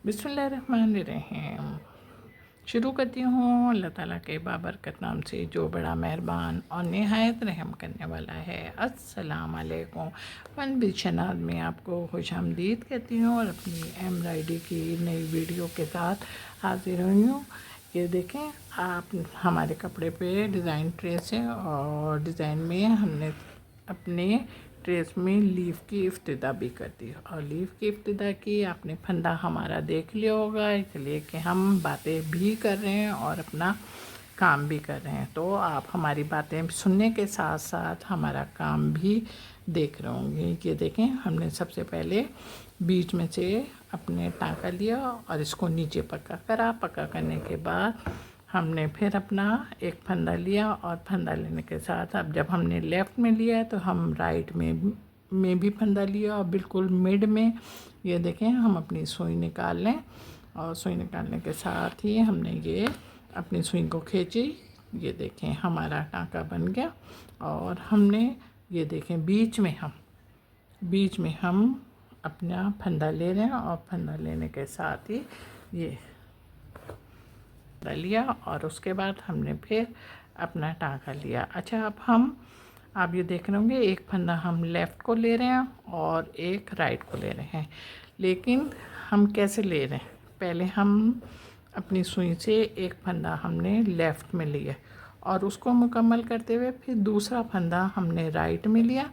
बिस्मिल्लाहिर्रहमानिर्रहीम। शुरू करती हूँ अल्लाह ताला के बाबरकत नाम से जो बड़ा मेहरबान और नहायत रहम करने वाला है। अस्सलाम वालेकुम। फन में आपको खुश आमदीद कहती हूँ और अपनी एम्ब्रॉयडरी की नई वीडियो के साथ हाजिर हुई हूँ। ये देखें, आप हमारे कपड़े पे डिज़ाइन ट्रेस है और डिज़ाइन में हमने अपने ट्रेस में लीफ की इफ्तिदा भी कर दी और लीफ की इफ्तिदा की आपने फंदा हमारा देख लिया होगा, इसलिए कि हम बातें भी कर रहे हैं और अपना काम भी कर रहे हैं। तो आप हमारी बातें सुनने के साथ साथ हमारा काम भी देख रहे होंगे। ये देखें, हमने सबसे पहले बीच में से अपने टाँका लिया और इसको नीचे पक्का करा। पक्का करने के बाद हमने फिर अपना एक फंदा लिया और फंदा लेने के साथ अब जब हमने लेफ़्ट में लिया है तो हम राइट में भी फंदा लिया और बिल्कुल मिड में ये देखें हम अपनी सुई निकाल लें और सुई निकालने के साथ ही हमने ये अपनी सुई को खींची। ये देखें हमारा टाँका बन गया और हमने ये देखें बीच में हम अपना फंदा ले रहे हैं और फंदा लेने के साथ ही ये लिया और उसके बाद हमने फिर अपना टाँका लिया। अच्छा, अब आप ये देख रहे होंगे एक फंदा हम लेफ़्ट को ले रहे हैं और एक राइट को ले रहे हैं, लेकिन हम कैसे ले रहे हैं? पहले हम अपनी सुई से एक फंदा हमने लेफ़्ट में लिया और उसको मुकम्मल करते हुए फिर दूसरा फंदा हमने राइट में लिया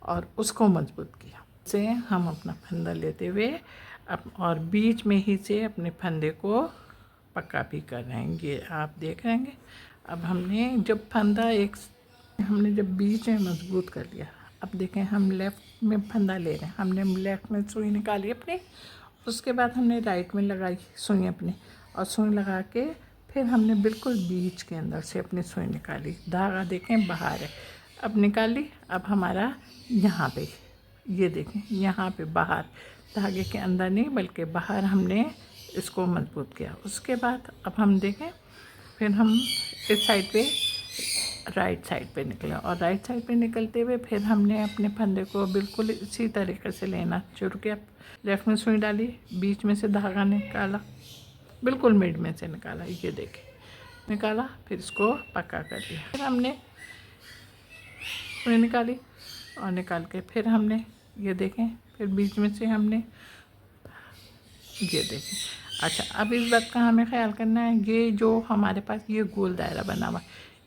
और उसको मजबूत किया। से हम अपना फंदा लेते हुए और बीच में ही से अपने फंदे को पक्का भी कर रहे हैं। ये आप देख रहे हैं। अब हमने जब बीच में मजबूत कर लिया, अब देखें हम लेफ़्ट में फंदा ले रहे हैं। हमने लेफ़्ट में सुई निकाली अपनी, उसके बाद हमने राइट में लगाई सुई अपनी और सुई लगा के फिर हमने बिल्कुल बीच के अंदर से अपनी सुई निकाली। धागा देखें बाहर है, अब निकाली। अब हमारा यहाँ पे ये देखें, यहाँ पे बाहर धागे के अंदर नहीं बल्कि बाहर हमने इसको मजबूत किया। उसके बाद अब हम देखें फिर हम इस साइड पे राइट साइड पे निकला और राइट साइड पे निकलते हुए फिर हमने अपने फंदे को बिल्कुल इसी तरीके से लेना शुरू किया। लेफ़्ट में सुई डाली, बीच में से धागा निकाला, बिल्कुल मिड में से निकाला। ये देखें निकाला, फिर इसको पक्का कर दिया। फिर हमने सुई निकाली और निकाल के फिर हमने ये देखें फिर बीच में से हमने ये देखें। अच्छा, अब इस बात का हमें ख्याल करना है, ये जो हमारे पास ये गोल दायरा बना हुआ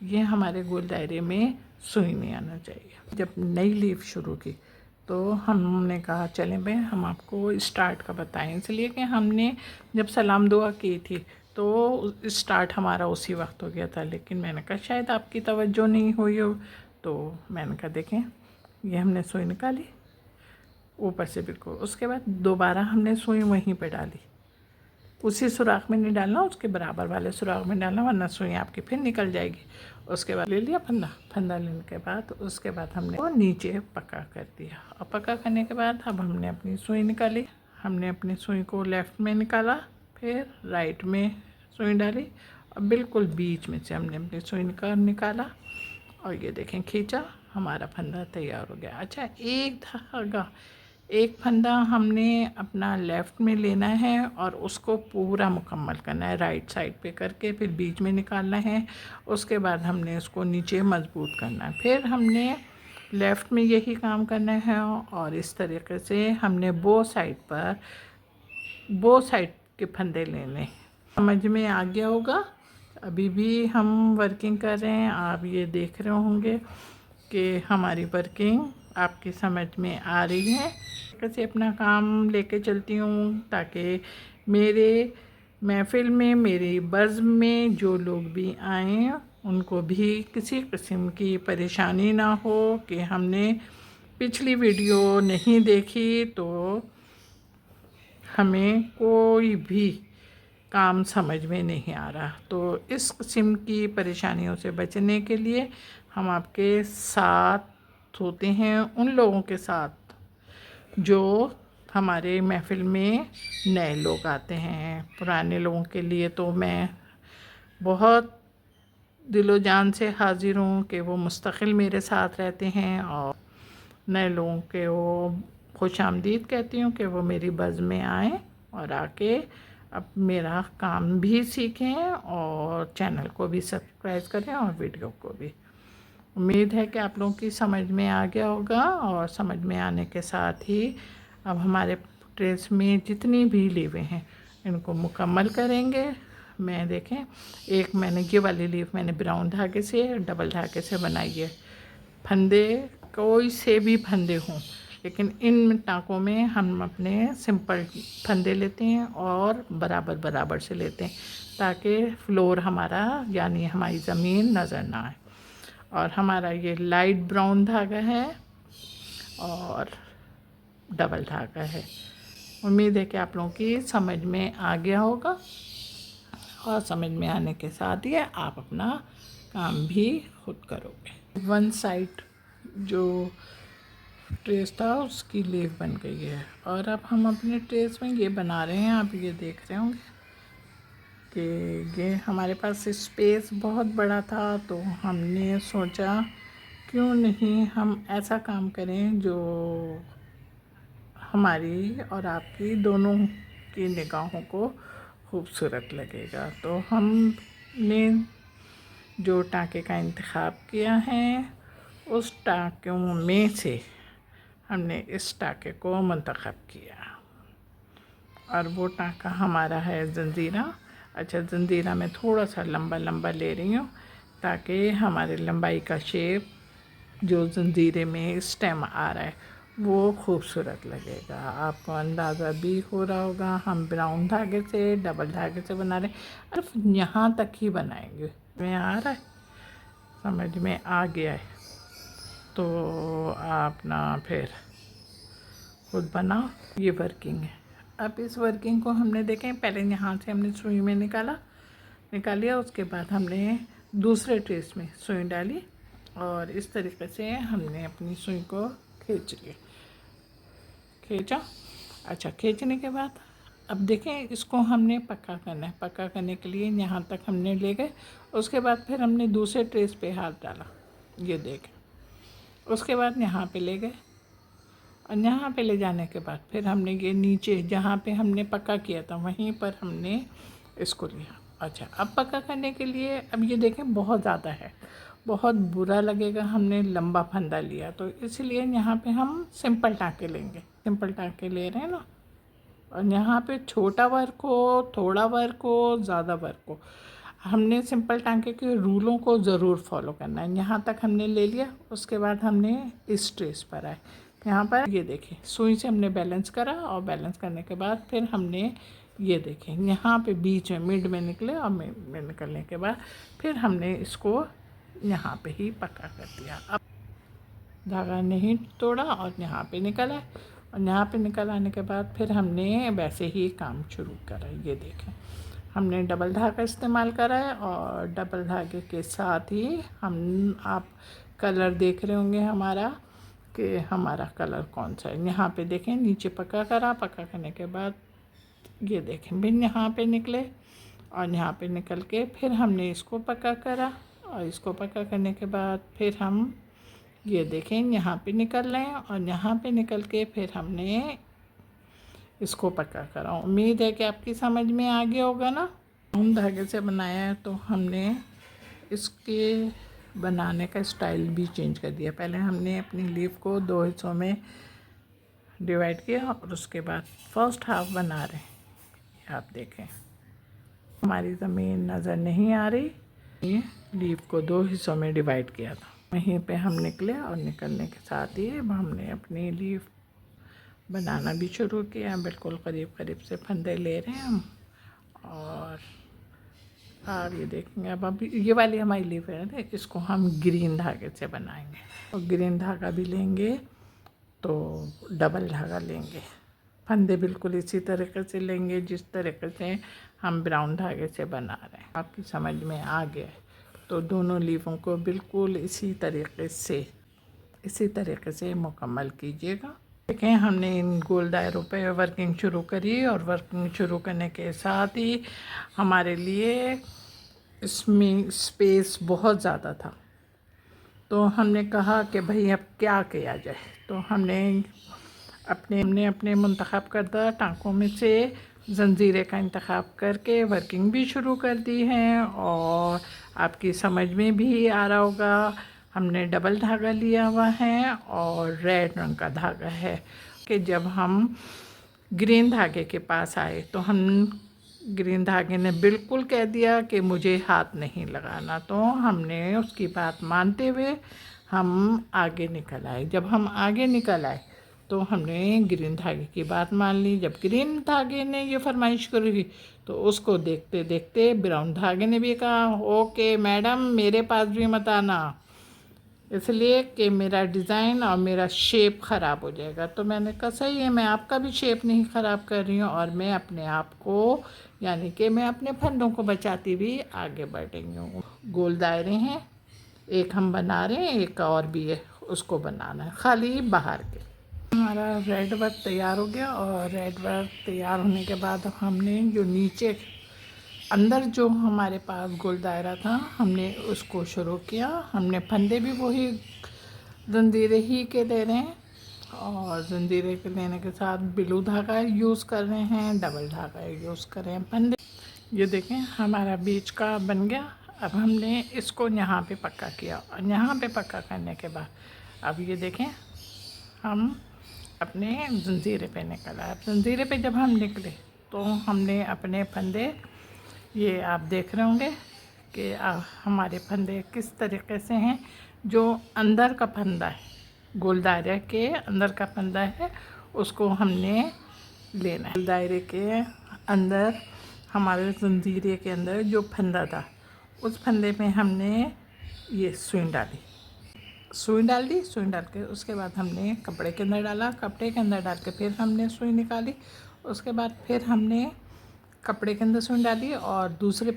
ये हमारे गोल दायरे में सुई नहीं आना चाहिए। जब नई लीफ शुरू की तो हमने कहा चलें भाई हम आपको स्टार्ट का बताएं, इसलिए कि हमने जब सलाम दुआ की थी तो स्टार्ट हमारा उसी वक्त हो गया था, लेकिन मैंने कहा शायद आपकी तवज्जो नहीं हुई हो, तो मैंने कहा देखें ये हमने सुई निकाली ऊपर से बिल्कुल। उसके बाद दोबारा हमने सुई वहीं पे डाली, उसी सुराख में नहीं डालना, उसके बराबर वाले सुराख में डालना, वरना सुई आपकी फिर निकल जाएगी। उसके बाद ले लिया फंदा लेने के बाद उसके बाद हमने वो नीचे पक्का कर दिया और पक्का करने के बाद अब हमने अपनी सुई निकाली। हमने अपनी सुई को लेफ़्ट में निकाला, फिर राइट में सुई डाली और बिल्कुल बीच में से हमने अपनी सुई निकाला और ये देखें खींचा, हमारा फंदा तैयार हो गया। अच्छा, एक फंदा हमने अपना लेफ़्ट में लेना है और उसको पूरा मुकम्मल करना है, राइट साइड पे करके फिर बीच में निकालना है। उसके बाद हमने उसको नीचे मजबूत करना है। फिर हमने लेफ़्ट में यही काम करना है और इस तरीके से हमने बो साइड के फंदे लेने। समझ में आ गया होगा। अभी भी हम वर्किंग कर रहे हैं, आप ये देख रहे होंगे कि हमारी वर्किंग आपकी समझ में आ रही है। कैसे अपना काम लेके चलती हूँ ताकि मेरे महफ़िल में मेरी बज़्म में जो लोग भी आएँ उनको भी किसी किस्म की परेशानी ना हो कि हमने पिछली वीडियो नहीं देखी तो हमें कोई भी काम समझ में नहीं आ रहा। तो इस किस्म की परेशानियों से बचने के लिए हम आपके साथ होते हैं, उन लोगों के साथ जो हमारे महफ़िल में नए लोग आते हैं। पुराने लोगों के लिए तो मैं बहुत दिलो जान से हाज़िर हूँ कि वो मुस्तकिल मेरे साथ रहते हैं और नए लोगों के वो खुश आमदीद कहती हूँ कि वो मेरी बज़्म में आएँ और आके अब मेरा काम भी सीखें और चैनल को भी सब्सक्राइब करें और वीडियो को भी। उम्मीद है कि आप लोगों की समझ में आ गया होगा, और समझ में आने के साथ ही अब हमारे ड्रेस में जितनी भी लीवें हैं इनको मुकम्मल करेंगे। मैं देखें, एक मैंने ये वाली लीव मैंने ब्राउन धागे से डबल धागे से बनाई है। फंदे कोई से भी फंदे हों, लेकिन इन टाँकों में हम अपने सिंपल फंदे लेते हैं और बराबर बराबर से लेते हैं, ताकि फ्लोर हमारा यानी हमारी ज़मीन नज़र ना आए। और हमारा ये लाइट ब्राउन धागा है और डबल धागा है। उम्मीद है कि आप लोगों की समझ में आ गया होगा, और समझ में आने के साथ ही आप अपना काम भी खुद करोगे। वन साइड जो ट्रेस था उसकी लीव बन गई है, और अब हम अपने ट्रेस में ये बना रहे हैं। आप ये देख रहे होंगे कि ये हमारे पास स्पेस बहुत बड़ा था, तो हमने सोचा क्यों नहीं हम ऐसा काम करें जो हमारी और आपकी दोनों की निगाहों को खूबसूरत लगेगा। तो हमने जो टाँके का इंतखाब किया है उस टाँकों में से हमने इस टाँके को मुंतखब किया, और वो टाँका हमारा है जंजीरा। अच्छा, जंजीरा में थोड़ा सा लंबा लंबा ले रही हूँ ताकि हमारे लंबाई का शेप जो जंजीरे में स्टेम आ रहा है वो खूबसूरत लगेगा। आपको अंदाज़ा भी हो रहा होगा हम ब्राउन धागे से डबल धागे से बना रहे हैं, सिर्फ यहाँ तक ही बनाएंगे। में आ रहा है, समझ में आ गया है तो आप ना फिर खुद बनाओ। ये वर्किंग है। अब इस वर्किंग को हमने देखें, पहले यहाँ से हमने सुई में निकालिया, उसके बाद हमने दूसरे ट्रेस में सुई डाली और इस तरीके से हमने अपनी सुई को खींचा। अच्छा, खींचने के बाद अब देखें इसको हमने पक्का करना है। पक्का करने के लिए यहाँ तक हमने ले गए, उसके बाद फिर हमने दूसरे ट्रेस पे हाथ डाला, ये देखें। उसके बाद यहाँ पे ले गए, और यहाँ पे ले जाने के बाद फिर हमने ये नीचे जहाँ पे हमने पक्का किया था वहीं पर हमने इसको लिया। अच्छा, अब पक्का करने के लिए अब ये देखें बहुत ज़्यादा है, बहुत बुरा लगेगा। हमने लंबा फंदा लिया, तो इसलिए यहाँ पे हम सिंपल टाँके लेंगे। सिंपल टाँके ले रहे हैं ना, और यहाँ पे छोटा वर्क हो, थोड़ा वर्क हो, ज़्यादा वर्क हो, हमने सिंपल टाँके के रूलों को ज़रूर फॉलो करना है। यहाँ तक हमने ले लिया, उसके बाद हमने इस ट्रेस पर आए, यहाँ पर ये देखें सुई से हमने बैलेंस करा, और बैलेंस करने के बाद फिर हमने ये देखें यहाँ पे बीच में मिड में निकले, और मिड में निकलने के बाद फिर हमने इसको यहाँ पे ही पक्का कर दिया। अब धागा नहीं तोड़ा और यहाँ पे निकल आए, और यहाँ पे निकल आने के बाद फिर हमने वैसे ही काम शुरू करा। ये देखें हमने डबल धागा इस्तेमाल करा है, और डबल धागे के साथ ही आप कलर देख रहे होंगे हमारा कि हमारा कलर कौन सा है। यहाँ पे देखें नीचे पक्का करा, पक्का करने के बाद ये देखें भिन्न यहाँ पे निकले, और यहाँ पे निकल के फिर हमने इसको पक्का करा, और इसको पक्का करने के बाद फिर हम ये देखें यहाँ पे निकल रहे हैं, और यहाँ पे निकल के फिर हमने इसको पक्का करा। उम्मीद है कि आपकी समझ में आ गया होगा ना। ऊन धागे से बनाया है तो हमने इसके बनाने का स्टाइल भी चेंज कर दिया। पहले हमने अपनी लीफ को 2 हिस्सों में डिवाइड किया, और उसके बाद फर्स्ट हाफ बना रहे हैं। आप देखें हमारी ज़मीन नज़र नहीं आ रही, ये लीफ को 2 हिस्सों में डिवाइड किया था। वहीं पे हम निकले, और निकलने के साथ ही हमने अपनी लीफ बनाना भी शुरू किया। बिल्कुल करीब करीब से फंदे ले रहे हैं हम, और आप ये देखेंगे अब ये वाली हमारी लीफ है ना, इसको हम ग्रीन धागे से बनाएंगे। और ग्रीन धागा भी लेंगे तो डबल धागा लेंगे, फंदे बिल्कुल इसी तरीके से लेंगे जिस तरीके से हम ब्राउन धागे से बना रहे हैं। आपकी समझ में आ गया है तो दोनों लीफों को बिल्कुल इसी तरीके से मुकम्मल कीजिएगा। देखें हमने इन गोल दायरों पे वर्किंग शुरू करी, और वर्किंग शुरू करने के साथ ही हमारे लिए इसमें स्पेस बहुत ज़्यादा था, तो हमने कहा कि भाई अब क्या किया जाए। तो हमने अपने मुंतखब करदा टाँकों में से जंजीरे का इंतखाब करके वर्किंग भी शुरू कर दी है। और आपकी समझ में भी आ रहा होगा, हमने डबल धागा लिया हुआ है और रेड रंग का धागा है कि जब हम ग्रीन धागे के पास आए तो हम ग्रीन धागे ने बिल्कुल कह दिया कि मुझे हाथ नहीं लगाना, तो हमने उसकी बात मानते हुए हम आगे निकल आए। जब हम आगे निकल आए तो हमने ग्रीन धागे की बात मान ली। जब ग्रीन धागे ने ये फरमाइश करी तो उसको देखते देखते ब्राउन धागे ने भी कहा ओके मैडम मेरे पास भी मत आना, इसलिए कि मेरा डिज़ाइन और मेरा शेप ख़राब हो जाएगा। तो मैंने कहा सही है, मैं आपका भी शेप नहीं ख़राब कर रही हूँ और मैं अपने आप को यानी कि मैं अपने फंदों को बचाती हुई आगे बढ़ रही हूँ। गोल दायरे हैं, एक हम बना रहे हैं, एक और भी है उसको बनाना है खाली बाहर के। हमारा रेड वर्क तैयार हो गया और रेड वर्क तैयार होने के बाद हमने जो नीचे अंदर जो हमारे पास गोल दायरा था हमने उसको शुरू किया। हमने फंदे भी वही जंजीरे ही के दे रहे हैं और जंजीरे के लेने के साथ ब्लू धागा यूज़ कर रहे हैं, डबल धागा यूज़ कर रहे हैं फंदे। ये देखें हमारा बीच का बन गया। अब हमने इसको यहाँ पे पक्का किया और यहाँ पे पक्का करने के बाद अब ये देखें हम अपने जंजीरे पे निकल आए। जंजीरे पे जब हम निकले तो हमने अपने फंदे, ये आप देख रहे होंगे कि हमारे फंदे किस तरीके से हैं। जो अंदर का फंदा है, गोल दायरे के अंदर का फंदा है, उसको हमने लेना है। दायरे के अंदर हमारे जंजीरे के अंदर जो फंदा था उस फंदे में हमने ये सुई डाली, सुई डाल दी। सुई डाल के उसके बाद हमने कपड़े के अंदर डाला, कपड़े के अंदर डाल के फिर हमने सुई निकाली। उसके बाद फिर हमने कपड़े के अंदर सुई डाली और दूसरे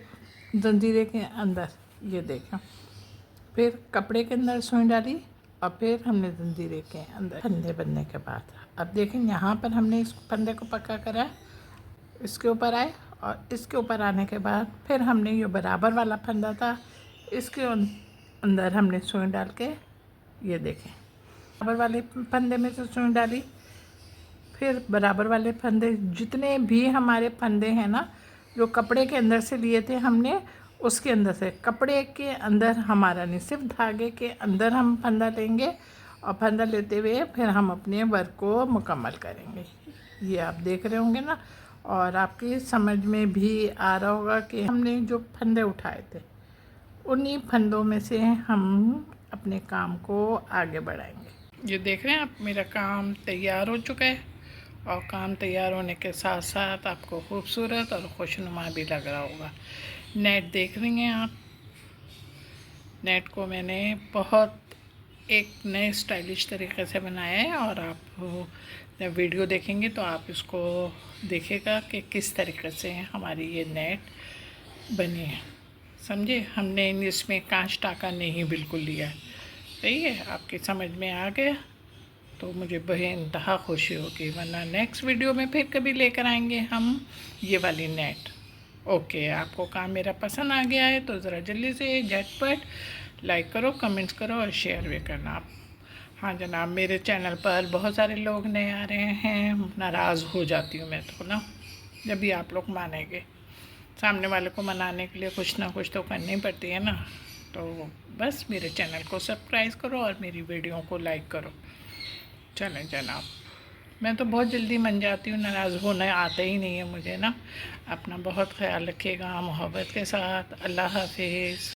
जंजीरे के अंदर ये देखें फिर कपड़े के अंदर सुई डाली और फिर हमने जंजीरे के अंदर फंदे बनने के बाद अब देखें यहाँ पर हमने इस फंदे को पक्का करा, इसके ऊपर आए और इसके ऊपर आने के बाद फिर हमने ये बराबर वाला फंदा था इसके अंदर हमने सुई डाल के ये देखें बराबर वाले फंदे में से सुई डाली। फिर बराबर वाले फंदे जितने भी हमारे फंदे हैं ना जो कपड़े के अंदर से लिए थे हमने उसके अंदर से, कपड़े के अंदर हमारा नहीं सिर्फ धागे के अंदर हम फंदा लेंगे और फंदा लेते हुए फिर हम अपने वर्क को मुकम्मल करेंगे। ये आप देख रहे होंगे ना और आपकी समझ में भी आ रहा होगा कि हमने जो फंदे उठाए थे उन्हीं फंदों में से हम अपने काम को आगे बढ़ाएंगे। ये देख रहे हैं आप मेरा काम तैयार हो चुका है और काम तैयार होने के साथ साथ आपको खूबसूरत और खुशनुमा भी लग रहा होगा। नेट देख रही हैं आप, नेट को मैंने बहुत एक नए स्टाइलिश तरीके से बनाया है और आप जब वीडियो देखेंगे तो आप इसको देखेगा कि किस तरीके से हमारी ये नेट बनी है। समझे, हमने इसमें कांच टाका नहीं बिल्कुल लिया है। सही है, आपकी समझ में आ गया तो मुझे बेइंतहा खुशी होगी, वरना नेक्स्ट वीडियो में फिर कभी लेकर आएंगे हम ये वाली नेट। ओके, आपको काम मेरा पसंद आ गया है तो ज़रा जल्दी से झटपट लाइक करो, कमेंट्स करो और शेयर भी करना आप। हाँ जनाब, मेरे चैनल पर बहुत सारे लोग नए आ रहे हैं, नाराज़ हो जाती हूँ मैं तो ना जब भी आप लोग मानेंगे। सामने वाले को मनाने के लिए कुछ ना कुछ तो करनी पड़ती है ना। तो बस मेरे चैनल को सब्सक्राइब करो और मेरी वीडियो को लाइक करो। चलें जनाब, मैं तो बहुत जल्दी मन जाती हूँ, नाराज़ होना आता ही नहीं है मुझे ना। अपना बहुत ख्याल रखिएगा मोहब्बत के साथ। अल्लाह हाफिज़।